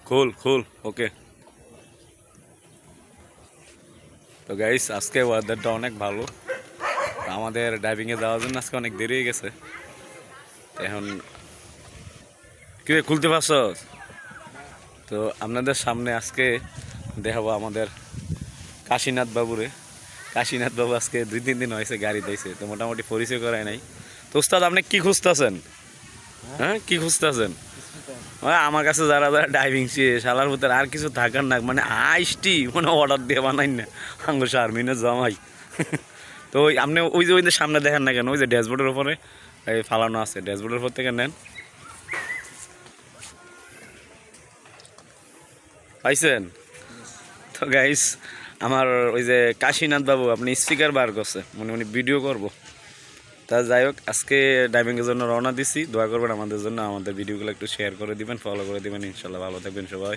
খুল খুল ওকে। তো গাইস আজকে ওয়েদারটা অনেক ভালো, আমাদের ডাইভিংয়ে যাওয়ার জন্য আজকে অনেক দেরি হয়ে গেছে। এখন কি রে, খুলতে পারছ? তো আপনাদের সামনে আজকে দেখাবো আমাদের কাশীনাথ বাবুরে। কাশীনাথ বাবু আজকে 2-3 দিন হয়েছে গাড়ি দিয়েছে, তো মোটামুটি পরিচয় করায় নাই। তো উস্তাদ আপনি কি খুঁজতেছেন? হ্যাঁ কি খুঁজতেছেন? আমার কাছে যারা যারা ডাইভিং শালার ভিতরে আর কিছু থাকার না, মানে আইসটি মানে অর্ডার দিয়ে বানাই না আঙ্গু শারমিনে জমাই। তো ওই আপনি ওই যে সামনে দেখেন না কেন, ওই যে ড্যাশবোর্ডের উপরে এই ফালানো আছে, ড্যাশবোর্ডের উপর থেকে নেন। পাইছেন? তো গাইস আমার ওই যে কাশীনাথ বাবু আপনি স্পিকার বার করছে, মনে মনে ভিডিও করব। তা যাই হোক, আজকে ডাইভিংয়ের জন্য রওনা দিছি। দোয়া করবেন আমাদের জন্য, আমাদের ভিডিওগুলো একটু শেয়ার করে দিবেন, ফলো করে দিবেন। ইনশাল্লাহ ভালো থাকবেন সবাই।